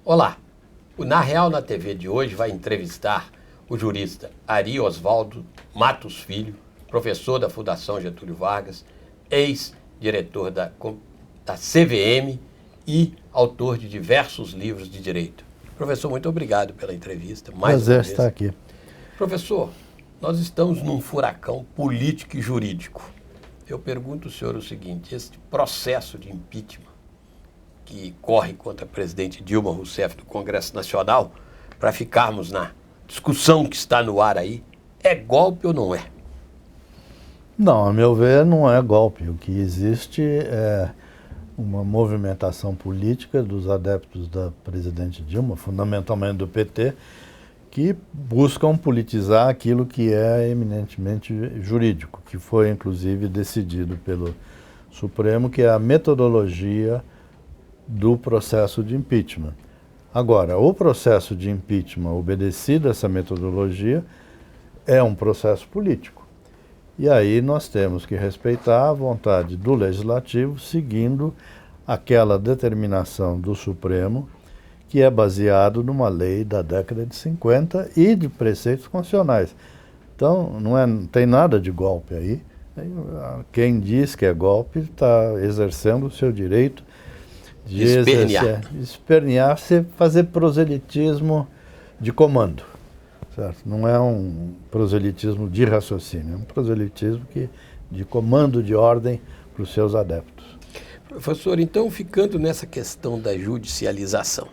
Olá, o Na Real na TV de hoje vai entrevistar o jurista Ari Osvaldo Matos Filho, professor da Fundação Getúlio Vargas, ex-diretor da CVM e autor de diversos livros de direito. Professor, muito obrigado pela entrevista. Prazer estar aqui. Professor, nós estamos num furacão político e jurídico. Eu pergunto ao senhor o seguinte: esse processo de impeachment que corre contra a presidente Dilma Rousseff do Congresso Nacional, para ficarmos na discussão que está no ar aí, é golpe ou não é? Não, a meu ver, não é golpe. O que existe é uma movimentação política dos adeptos da presidente Dilma, fundamentalmente do PT, que buscam politizar aquilo que é eminentemente jurídico, que foi inclusive decidido pelo Supremo, que é a metodologia do processo de impeachment. Agora, o processo de impeachment obedecido a essa metodologia é um processo político. E aí nós temos que respeitar a vontade do Legislativo, seguindo aquela determinação do Supremo, que é baseado numa lei da década de 50 e de preceitos constitucionais. Então, não tem nada de golpe aí. Quem diz que é golpe está exercendo o seu direito de espernear, fazer proselitismo de comando, certo? Não é um proselitismo de raciocínio, é um proselitismo de comando de ordem para os seus adeptos. Professor, então, ficando nessa questão da judicialização,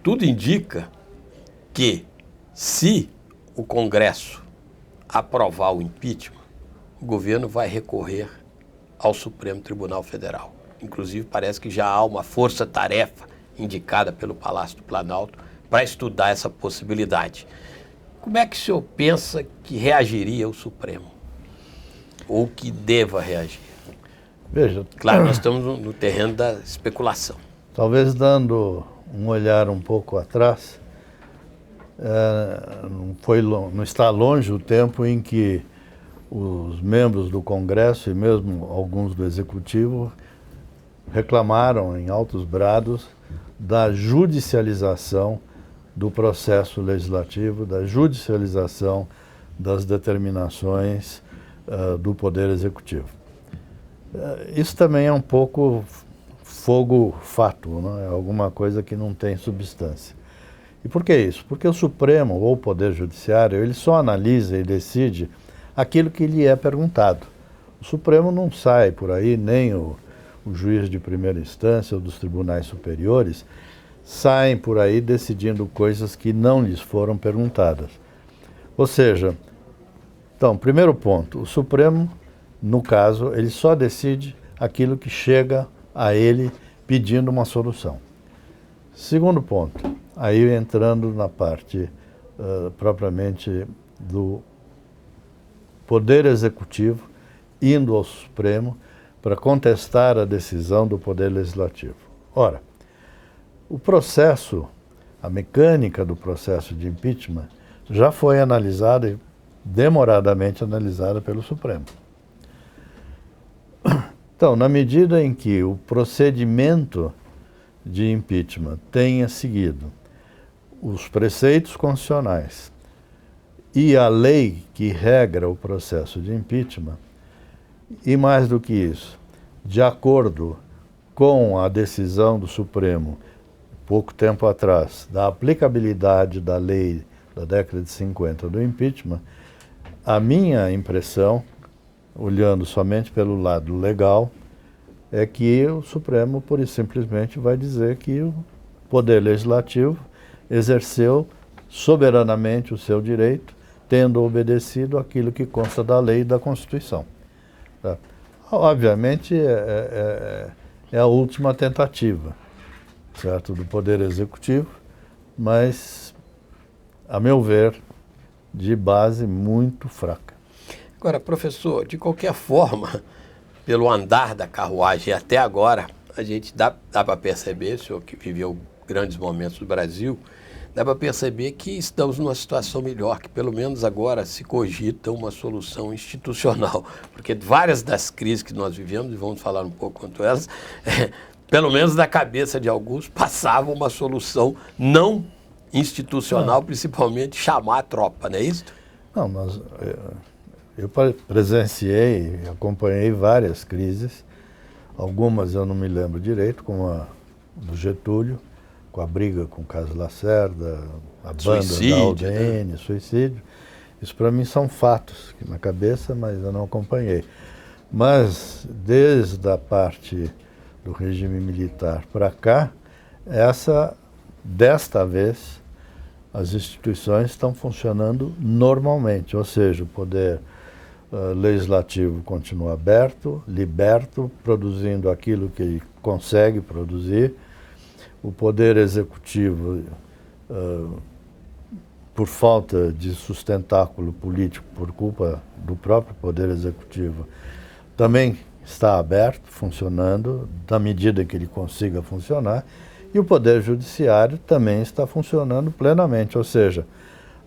tudo indica que, se o Congresso aprovar o impeachment, o governo vai recorrer ao Supremo Tribunal Federal. Inclusive, parece que já há uma força-tarefa indicada pelo Palácio do Planalto para estudar essa possibilidade. Como é que o senhor pensa que reagiria o Supremo? Ou que deva reagir? Veja, claro, nós estamos no terreno da especulação. Talvez dando um olhar um pouco atrás, não está longe o tempo em que os membros do Congresso e mesmo alguns do Executivo reclamaram em altos brados da judicialização do processo legislativo, da judicialização das determinações do Poder Executivo. Isso também é um pouco fogo-fato, não é? Alguma coisa que não tem substância. E por que isso? Porque o Supremo, ou o Poder Judiciário, ele só analisa e decide aquilo que lhe é perguntado. O Supremo não sai por aí, nem o juiz de primeira instância ou dos tribunais superiores saem por aí decidindo coisas que não lhes foram perguntadas. Ou seja, então, primeiro ponto, o Supremo, no caso, ele só decide aquilo que chega a ele pedindo uma solução. Segundo ponto, aí entrando na parte propriamente do Poder Executivo, indo ao Supremo para contestar a decisão do Poder Legislativo. Ora, o processo, a mecânica do processo de impeachment já foi analisada e demoradamente analisada pelo Supremo. Então, na medida em que o procedimento de impeachment tenha seguido os preceitos constitucionais e a lei que regra o processo de impeachment, e mais do que isso, de acordo com a decisão do Supremo, pouco tempo atrás, da aplicabilidade da lei da década de 50 do impeachment, a minha impressão, olhando somente pelo lado legal, é que o Supremo, pura e simplesmente, vai dizer que o Poder Legislativo exerceu soberanamente o seu direito, tendo obedecido aquilo que consta da lei e da Constituição. Tá? Obviamente, é a última tentativa, certo, do Poder Executivo, mas, a meu ver, de base muito fraca. Agora, professor, de qualquer forma, pelo andar da carruagem até agora, a gente dá para perceber, o senhor que viveu grandes momentos do Brasil, dá para perceber que estamos numa situação melhor, que pelo menos agora se cogita uma solução institucional, porque várias das crises que nós vivemos, e vamos falar um pouco quanto elas, pelo menos na cabeça de alguns, passava uma solução não institucional, principalmente chamar a tropa, não é isso? Não, mas eu presenciei, acompanhei várias crises, algumas eu não me lembro direito, como a do Getúlio, com a briga com o Carlos Lacerda, a banda da UDN, suicídio. Isso para mim são fatos que na cabeça, mas eu não acompanhei. Mas desde a parte do regime militar para cá, desta vez, as instituições estão funcionando normalmente, ou seja, o poder legislativo continua aberto, liberto, produzindo aquilo que ele consegue produzir. O poder executivo, por falta de sustentáculo político, por culpa do próprio poder executivo, também está aberto, funcionando, na medida que ele consiga funcionar, e o poder judiciário também está funcionando plenamente, ou seja,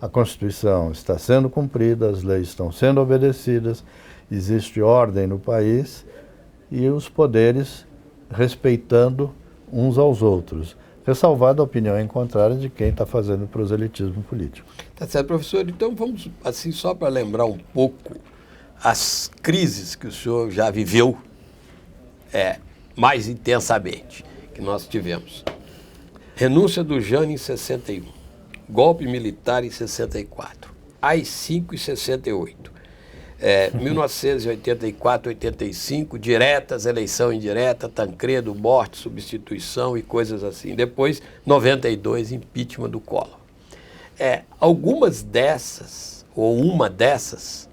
a Constituição está sendo cumprida, as leis estão sendo obedecidas, existe ordem no país e os poderes respeitando uns aos outros, ressalvada a opinião em contrário de quem está fazendo proselitismo político. Tá certo, professor. Então vamos, assim, só para lembrar um pouco as crises que o senhor já viveu mais intensamente, que nós tivemos. Renúncia do Jânio em 61, golpe militar em 64, AI-5 em 68, 1984, 85, diretas, eleição indireta, Tancredo, morte, substituição e coisas assim. Depois, 92, impeachment do Collor. Algumas dessas, ou uma dessas,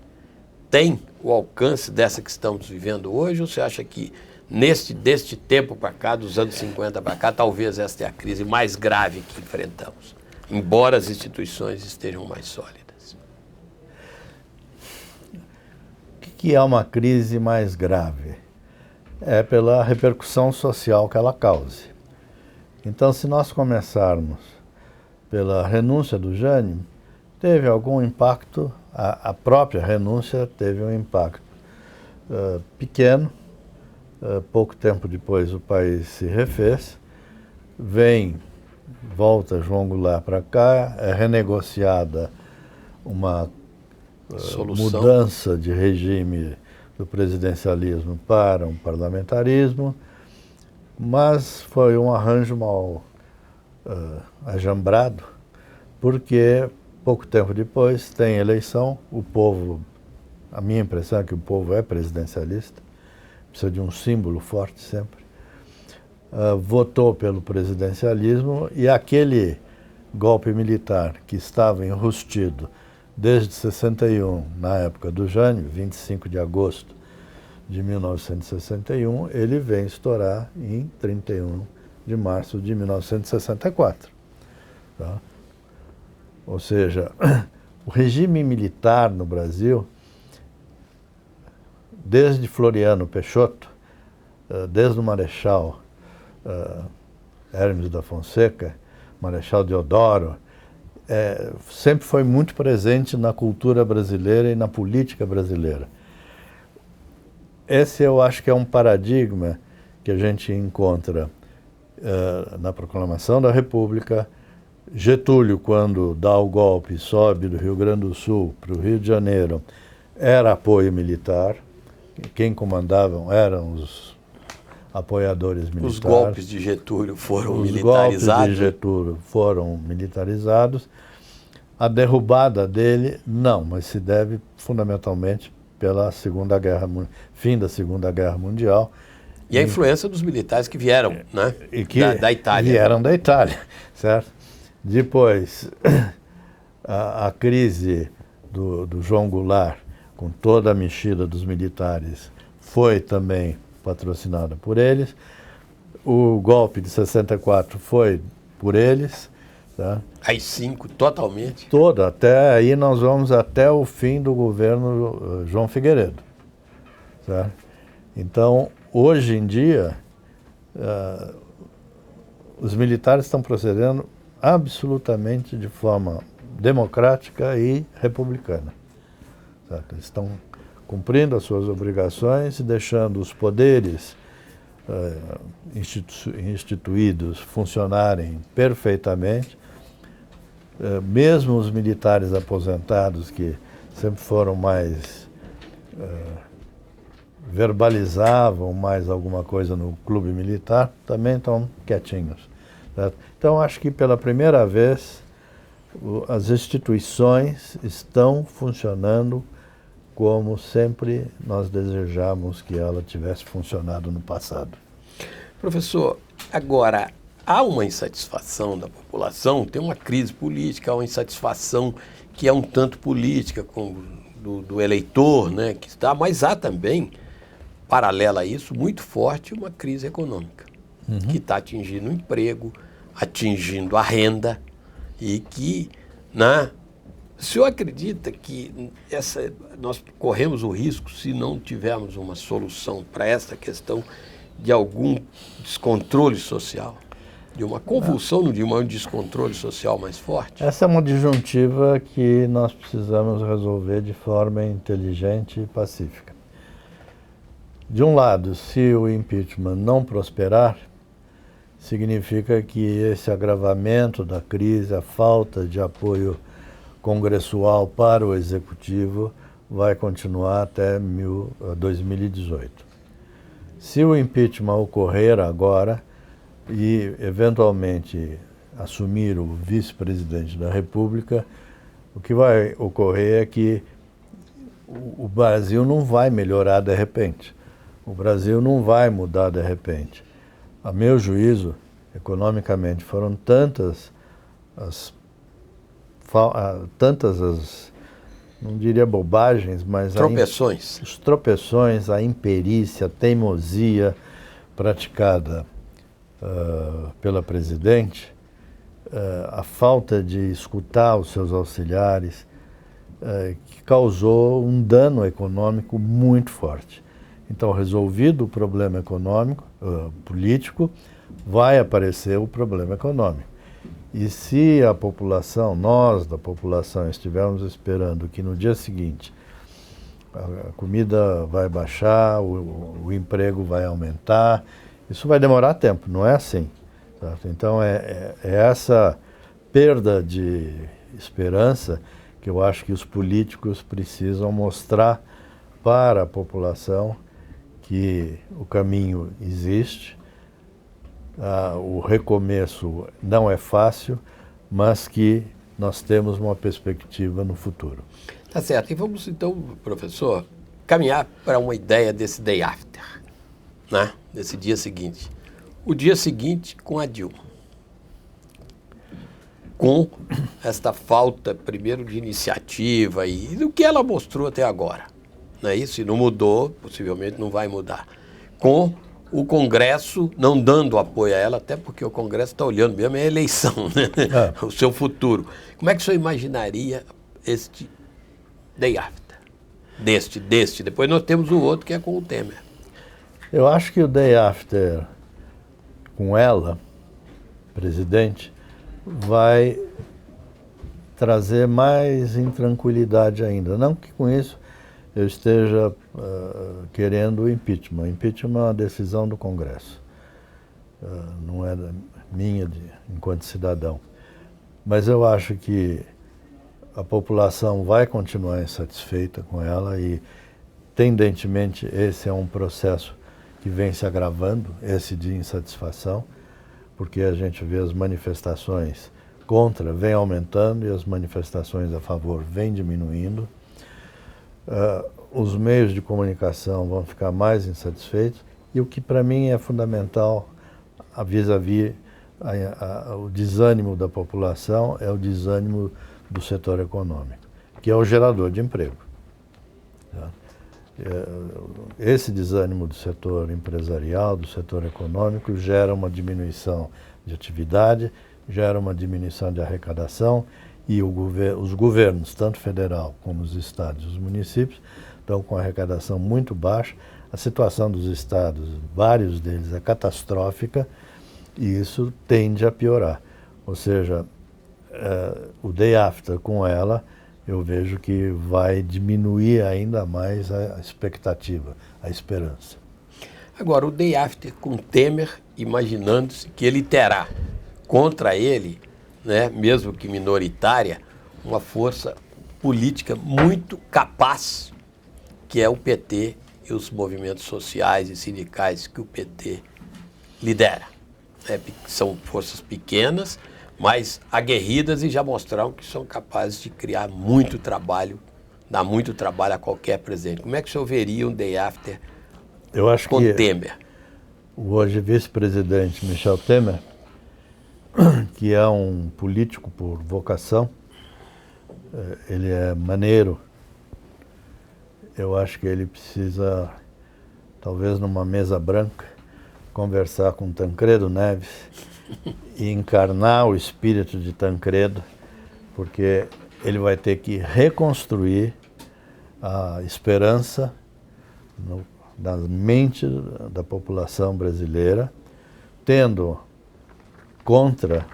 tem o alcance dessa que estamos vivendo hoje, ou você acha que deste tempo para cá, dos anos 50 para cá, talvez esta é a crise mais grave que enfrentamos, embora as instituições estejam mais sólidas? O que é uma crise mais grave? É pela repercussão social que ela cause. Então, se nós começarmos pela renúncia do Jânio, teve algum impacto, a própria renúncia teve um impacto pequeno. Pouco tempo depois o país se refez, volta João Goulart para cá, é renegociada uma mudança de regime do presidencialismo para um parlamentarismo, mas foi um arranjo mal ajambrado, porque pouco tempo depois tem eleição, o povo, a minha impressão é que o povo é presidencialista, precisa de um símbolo forte sempre, votou pelo presidencialismo e aquele golpe militar que estava enrustido desde 61, na época do Jânio, 25 de agosto de 1961, ele vem estourar em 31 de março de 1964. Tá? Ou seja, o regime militar no Brasil, desde Floriano Peixoto, desde o Marechal Hermes da Fonseca, Marechal Deodoro, sempre foi muito presente na cultura brasileira e na política brasileira. Esse eu acho que é um paradigma que a gente encontra na Proclamação da República. Getúlio, quando dá o golpe, sobe do Rio Grande do Sul para o Rio de Janeiro, era apoio militar. Quem comandavam eram os apoiadores militares. Os golpes de Getúlio foram militarizados? Os golpes de Getúlio foram militarizados. A derrubada dele, não, mas se deve fundamentalmente pela fim da Segunda Guerra Mundial. E a influência dos militares que vieram, né? Da Itália. Vieram da Itália, certo? Depois, a crise do João Goulart, com toda a mexida dos militares, foi também patrocinada por eles. O golpe de 64 foi por eles. Tá? AI-5, totalmente? Até aí nós vamos até o fim do governo João Figueiredo. Tá? Então, hoje em dia, os militares estão procedendo absolutamente de forma democrática e republicana. Certo? Eles estão cumprindo as suas obrigações e deixando os poderes instituídos funcionarem perfeitamente, mesmo os militares aposentados, que sempre foram mais, verbalizavam mais alguma coisa no clube militar, também estão quietinhos. Certo? Então, acho que pela primeira vez as instituições estão funcionando como sempre nós desejamos que ela tivesse funcionado no passado. Professor, agora, há uma insatisfação da população, tem uma crise política, há uma insatisfação que é um tanto política do eleitor, né, que está, mas há também, paralela a isso, muito forte, uma crise econômica, que está atingindo o emprego, atingindo a renda, e que, né, o senhor acredita que nós corremos o risco, se não tivermos uma solução para essa questão, de algum descontrole social, de uma convulsão, de um descontrole social mais forte? Essa é uma disjuntiva que nós precisamos resolver de forma inteligente e pacífica. De um lado, se o impeachment não prosperar, significa que esse agravamento da crise, a falta de apoio congressual para o executivo vai continuar até 2018. Se o impeachment ocorrer agora e, eventualmente, assumir o vice-presidente da República, o que vai ocorrer é que o Brasil não vai melhorar de repente. O Brasil não vai mudar de repente. A meu juízo, economicamente, foram tantas as não diria bobagens, mas tropeções. Os tropeções, a imperícia, a teimosia praticada pela presidente, a falta de escutar os seus auxiliares, que causou um dano econômico muito forte. Então, resolvido o problema econômico, político, vai aparecer o problema econômico. E se a população, nós da população, estivermos esperando que no dia seguinte a comida vai baixar, o emprego vai aumentar, isso vai demorar tempo, não é assim. Certo? Então é essa perda de esperança que eu acho que os políticos precisam mostrar para a população que o caminho existe. O recomeço não é fácil, mas que nós temos uma perspectiva no futuro. Tá certo. E vamos então, professor, caminhar para uma ideia desse day after, né? Desse dia seguinte. O dia seguinte com a Dilma. Com esta falta, primeiro, de iniciativa e do que ela mostrou até agora. Não é isso? Se não mudou, possivelmente não vai mudar. Com o Congresso não dando apoio a ela, até porque o Congresso está olhando mesmo a eleição, né? O seu futuro. Como é que o senhor imaginaria este day after? Deste. Depois nós temos o outro que é com o Temer. Eu acho que o day after com ela, presidente, vai trazer mais intranquilidade ainda. Não que com isso eu esteja querendo o impeachment. O impeachment é uma decisão do Congresso, não é minha enquanto cidadão. Mas eu acho que a população vai continuar insatisfeita com ela e, tendentemente, esse é um processo que vem se agravando, esse de insatisfação, porque a gente vê as manifestações contra vem aumentando e as manifestações a favor vem diminuindo. Os meios de comunicação vão ficar mais insatisfeitos e o que para mim é fundamental vis-à-vis o desânimo da população é o desânimo do setor econômico, que é o gerador de emprego. Esse desânimo do setor empresarial, do setor econômico, gera uma diminuição de atividade, gera uma diminuição de arrecadação e os governos, tanto federal como os estados e os municípios, estão com arrecadação muito baixa. A situação dos estados, vários deles, é catastrófica e isso tende a piorar. Ou seja, o day after com ela, eu vejo que vai diminuir ainda mais a expectativa, a esperança. Agora, o day after com Temer, imaginando-se que ele terá contra ele, né, mesmo que minoritária, uma força política muito capaz, que é o PT e os movimentos sociais e sindicais que o PT lidera. São forças pequenas, mas aguerridas e já mostraram que são capazes de criar muito trabalho, dar muito trabalho a qualquer presidente. Como é que o senhor veria um day after Eu acho com que Temer? o hoje vice-presidente Michel Temer, que é um político por vocação, ele é maneiro. Eu acho que ele precisa, talvez numa mesa branca, conversar com Tancredo Neves e encarnar o espírito de Tancredo, porque ele vai ter que reconstruir a esperança da mente da população brasileira, tendo contra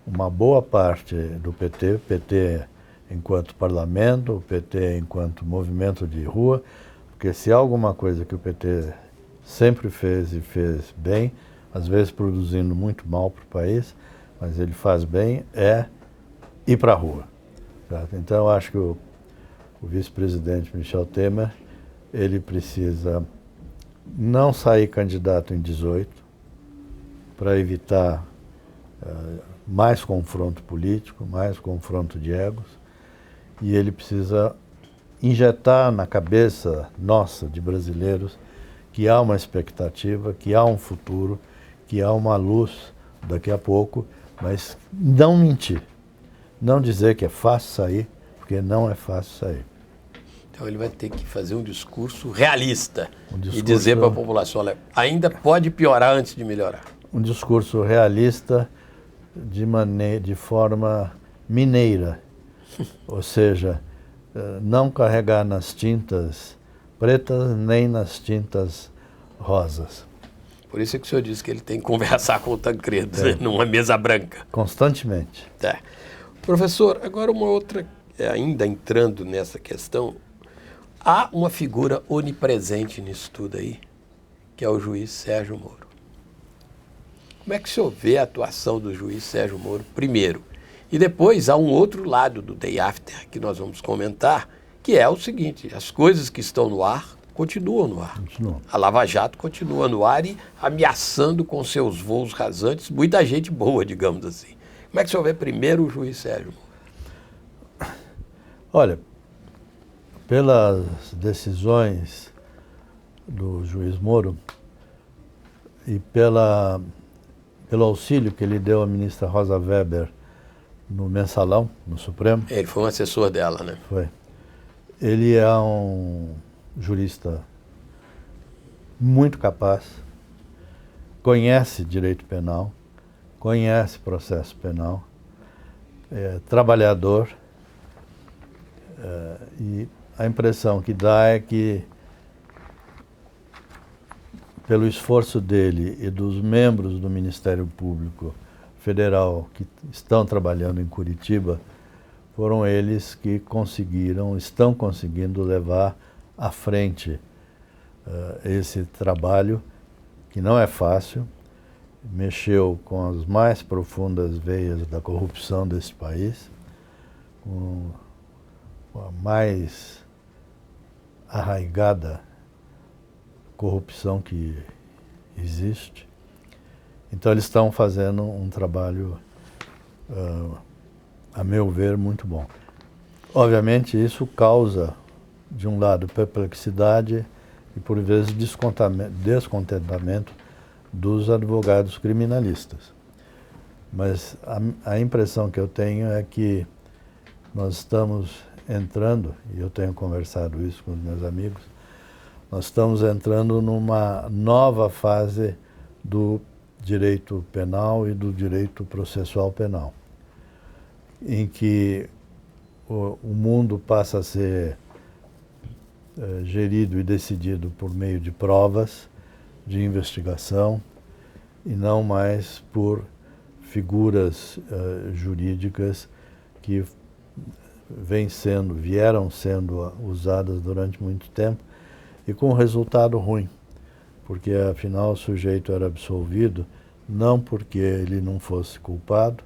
uma boa parte do PT, PT enquanto parlamento, o PT enquanto movimento de rua, porque se há alguma coisa que o PT sempre fez e fez bem, às vezes produzindo muito mal para o país, mas ele faz bem, é ir para a rua. Certo? Então eu acho que o vice-presidente Michel Temer, ele precisa não sair candidato em 18 para evitar mais confronto político, mais confronto de egos, e ele precisa injetar na cabeça nossa, de brasileiros, que há uma expectativa, que há um futuro, que há uma luz daqui a pouco, mas não mentir, não dizer que é fácil sair, porque não é fácil sair. Então ele vai ter que fazer um discurso realista discurso, e dizer para a população, olha, ainda pode piorar antes de melhorar. Um discurso realista de forma mineira, ou seja, não carregar nas tintas pretas nem nas tintas rosas. Por isso é que o senhor disse que ele tem que conversar com o Tancredo, né, numa mesa branca. Constantemente. Tá. Professor, agora uma outra, ainda entrando nessa questão, há uma figura onipresente nisso tudo aí, que é o juiz Sérgio Moro. Como é que o senhor vê a atuação do juiz Sérgio Moro, primeiro? E depois há um outro lado do day after que nós vamos comentar, que é o seguinte, as coisas que estão no ar continuam no ar. Continua. A Lava Jato continua no ar e ameaçando com seus voos rasantes muita gente boa, digamos assim. Como é que o senhor vê primeiro o juiz Sérgio Moro? Olha, pelas decisões do juiz Moro e pelo auxílio que ele deu à ministra Rosa Weber no Mensalão, no Supremo. Ele foi um assessor dela, né? Foi. Ele é um jurista muito capaz, conhece direito penal, conhece processo penal, é trabalhador, e a impressão que dá é que, pelo esforço dele e dos membros do Ministério Público Federal que estão trabalhando em Curitiba, foram eles que estão conseguindo levar à frente esse trabalho, que não é fácil, mexeu com as mais profundas veias da corrupção desse país, com a mais arraigada corrupção que existe. Então eles estão fazendo um trabalho, a meu ver, muito bom. Obviamente isso causa, de um lado, perplexidade e, por vezes, descontentamento dos advogados criminalistas. Mas a impressão que eu tenho é que nós estamos entrando, e eu tenho conversado isso com os meus amigos, nós estamos entrando numa nova fase do direito penal e do direito processual penal, em que o mundo passa a ser gerido e decidido por meio de provas, de investigação, e não mais por figuras jurídicas que vieram sendo usadas durante muito tempo e com resultado ruim. porque afinal o sujeito era absolvido não porque ele não fosse culpado,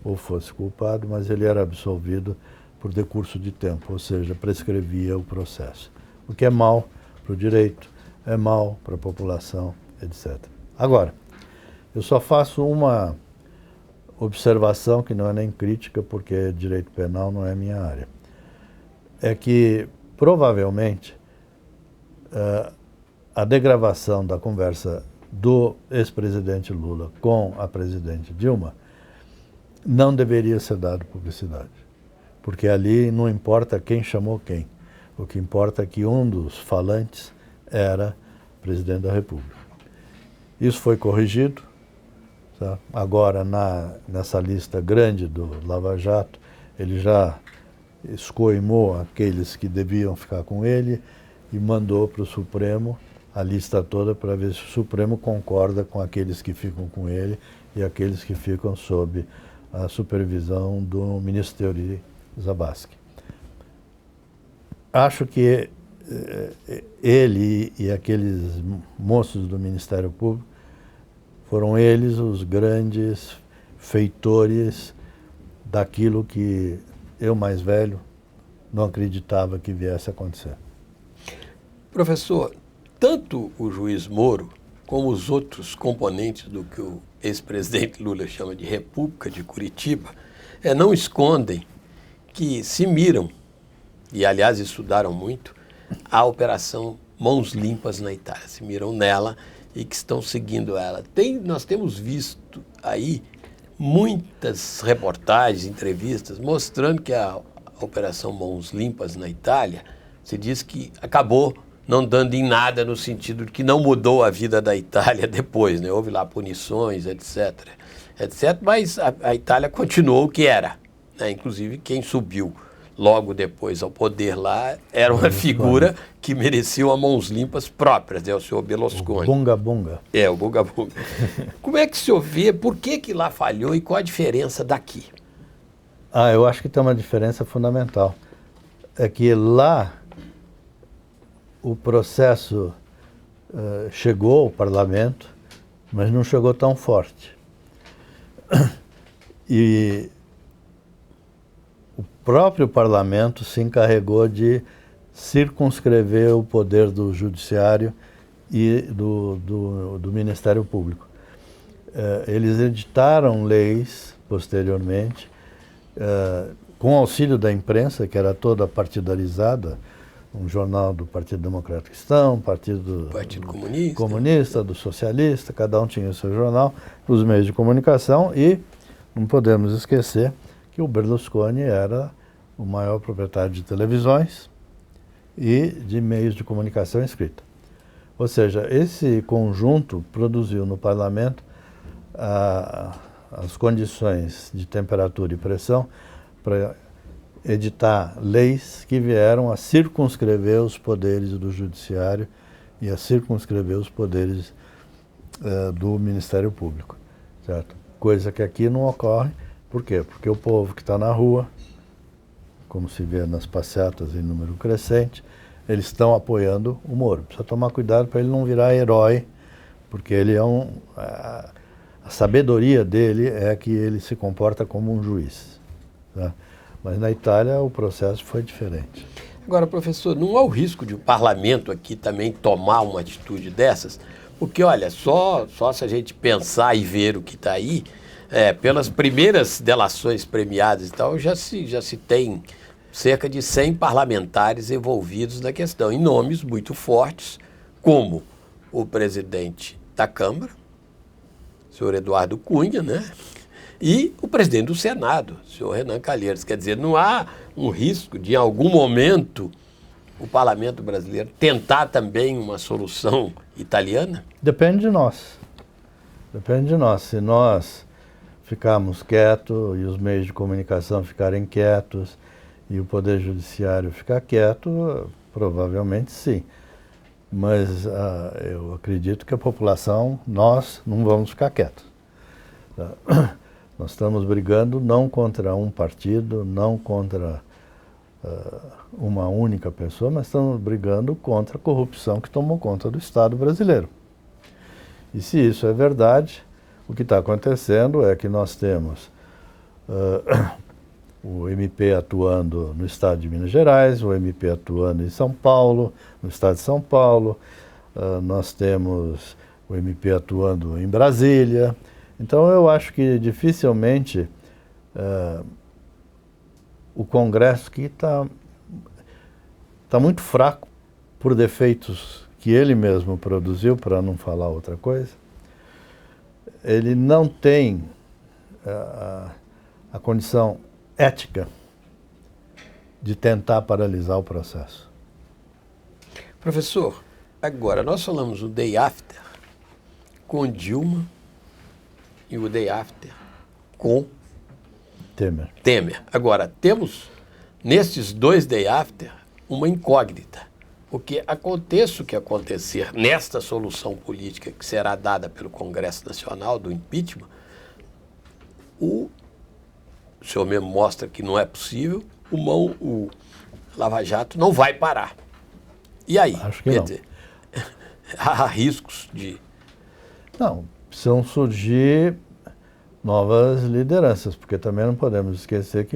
ou fosse culpado, mas ele era absolvido por decurso de tempo, ou seja, prescrevia o processo. O que é mal para o direito, é mal para a população, etc. Agora, eu só faço uma observação que não é nem crítica, porque direito penal não é minha área. É que, provavelmente, a degravação da conversa do ex-presidente Lula com a presidente Dilma não deveria ser dado publicidade. Porque ali não importa quem chamou quem. O que importa é que um dos falantes era presidente da República. Isso foi corrigido. Tá? Agora, nessa lista grande do Lava Jato, ele já escoimou aqueles que deviam ficar com ele e mandou para o Supremo a lista toda para ver se o Supremo concorda com aqueles que ficam com ele e aqueles que ficam sob a supervisão do ministro Teori Zabasky. Acho que ele e aqueles moços do Ministério Público foram eles os grandes feitores daquilo que eu, mais velho, não acreditava que viesse a acontecer. Professor, tanto o juiz Moro como os outros componentes do que o ex-presidente Lula chama de República de Curitiba, não escondem que se miram, e aliás estudaram muito, a Operação Mãos Limpas na Itália, se miram nela e que estão seguindo ela. Nós temos visto aí muitas reportagens, entrevistas, mostrando que a Operação Mãos Limpas na Itália, se diz que acabou não dando em nada no sentido de que não mudou a vida da Itália depois, né? Houve lá punições, etc. Mas a Itália continuou o que era, né? Inclusive quem subiu logo depois ao poder lá era uma figura que merecia uma mãos limpas próprias, né? O senhor Berlusconi. O Bunga Bunga. O Bunga Bunga. Como é que o senhor vê, por que lá falhou e qual a diferença daqui? Eu acho que tem uma diferença fundamental. É que lá o processo chegou ao parlamento, mas não chegou tão forte. E o próprio parlamento se encarregou de circunscrever o poder do judiciário e do Ministério Público. Eles editaram leis posteriormente, com auxílio da imprensa, que era toda partidarizada, um jornal do Partido Democrático Cristão, Partido Comunista, do Socialista, cada um tinha o seu jornal, os meios de comunicação, e não podemos esquecer que o Berlusconi era o maior proprietário de televisões e de meios de comunicação escrita. Ou seja, esse conjunto produziu no parlamento as condições de temperatura e pressão para editar leis que vieram a circunscrever os poderes do judiciário e a circunscrever os poderes do Ministério Público, certo? Coisa que aqui não ocorre. Por quê? Porque o povo que está na rua, como se vê nas passeatas em número crescente, eles estão apoiando o Moro. Precisa tomar cuidado para ele não virar herói, porque ele é a sabedoria dele é que ele se comporta como um juiz, tá? Mas na Itália o processo foi diferente. Agora, professor, não há o risco de o parlamento aqui também tomar uma atitude dessas? Porque, olha, só se a gente pensar e ver o que está aí, pelas primeiras delações premiadas e tal, já se tem cerca de 100 parlamentares envolvidos na questão, em nomes muito fortes, como o presidente da Câmara, o senhor Eduardo Cunha, né? E o presidente do Senado, o senhor Renan Calheiros. Quer dizer, não há um risco de, em algum momento, o parlamento brasileiro tentar também uma solução italiana? Depende de nós. Depende de nós. Se nós ficarmos quietos e os meios de comunicação ficarem quietos e o Poder Judiciário ficar quieto, provavelmente sim. Mas eu acredito que a população, nós, não vamos ficar quietos. Tá? Nós estamos brigando não contra um partido, não contra uma única pessoa, mas estamos brigando contra a corrupção que tomou conta do Estado brasileiro. E se isso é verdade, o que está acontecendo é que nós temos o MP atuando no estado de Minas Gerais, o MP atuando em São Paulo, no estado de São Paulo, nós temos o MP atuando em Brasília. Então eu acho que dificilmente o Congresso que está muito fraco por defeitos que ele mesmo produziu, para não falar outra coisa. Ele não tem a condição ética de tentar paralisar o processo. Professor, agora nós falamos o day after com Dilma e o day after com Temer. Agora, temos nestes dois day after uma incógnita. Porque aconteça o que acontecer nesta solução política que será dada pelo Congresso Nacional do impeachment, o senhor mesmo mostra que não é possível, o Lava Jato não vai parar. E aí? Acho que não. Dizer, há riscos de... Não, precisam surgir novas lideranças, porque também não podemos esquecer que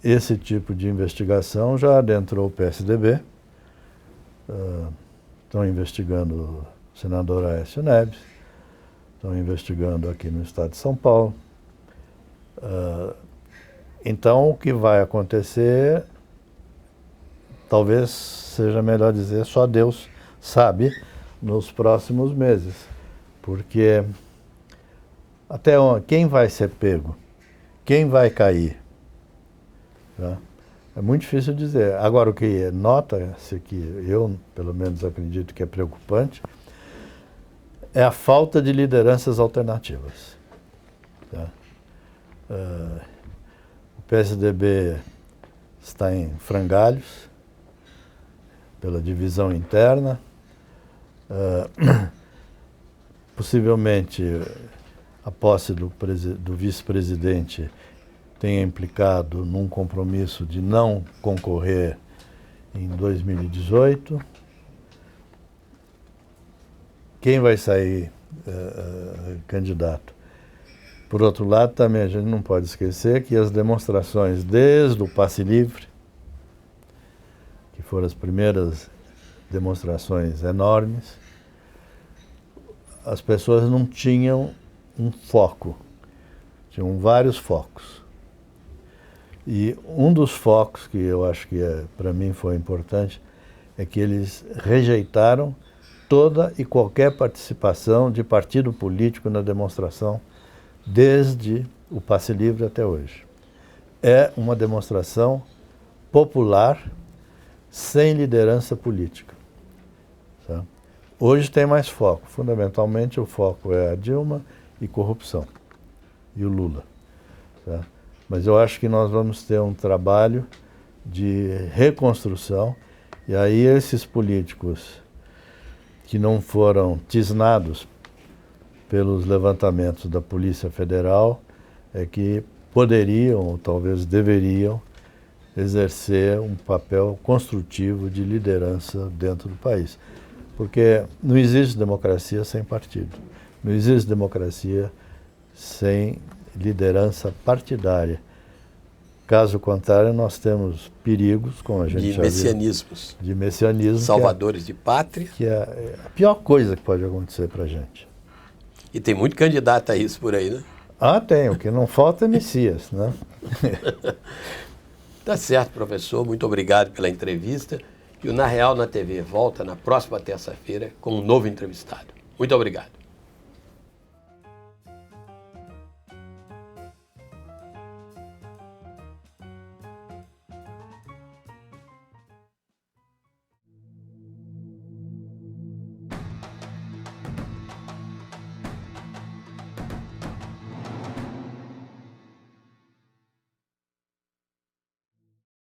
esse tipo de investigação já adentrou o PSDB, estão investigando o senador Aécio Neves, estão investigando aqui no estado de São Paulo. Então, o que vai acontecer, talvez seja melhor dizer, só Deus sabe, nos próximos meses. Porque até onde, quem vai ser pego? Quem vai cair? Tá? É muito difícil dizer. Agora, o que nota-se, que eu, pelo menos, acredito que é preocupante, é a falta de lideranças alternativas. Tá? O PSDB está em frangalhos pela divisão interna. Possivelmente, a posse do vice-presidente tenha implicado num compromisso de não concorrer em 2018. Quem vai sair candidato? Por outro lado, também a gente não pode esquecer que as demonstrações desde o passe livre, que foram as primeiras demonstrações enormes, as pessoas não tinham um foco, tinham vários focos. E um dos focos que eu acho que para mim foi importante é que eles rejeitaram toda e qualquer participação de partido político na demonstração desde o passe livre até hoje. É uma demonstração popular sem liderança política. Tá? Hoje tem mais foco. Fundamentalmente o foco é a Dilma e corrupção. E o Lula. Tá? Mas eu acho que nós vamos ter um trabalho de reconstrução, e aí esses políticos que não foram tisnados pelos levantamentos da Polícia Federal é que poderiam, ou talvez deveriam, exercer um papel construtivo de liderança dentro do país. Porque não existe democracia sem partido, não existe democracia sem liderança partidária. Caso contrário, nós temos perigos, como a gente já viu, de messianismo, salvadores de pátria, que é a pior coisa que pode acontecer para a gente. E tem muito candidato a isso por aí, né? Ah, tem. O que não falta é Messias, né? Tá certo, professor. Muito obrigado pela entrevista. E o Na Real na TV volta na próxima terça-feira com um novo entrevistado. Muito obrigado.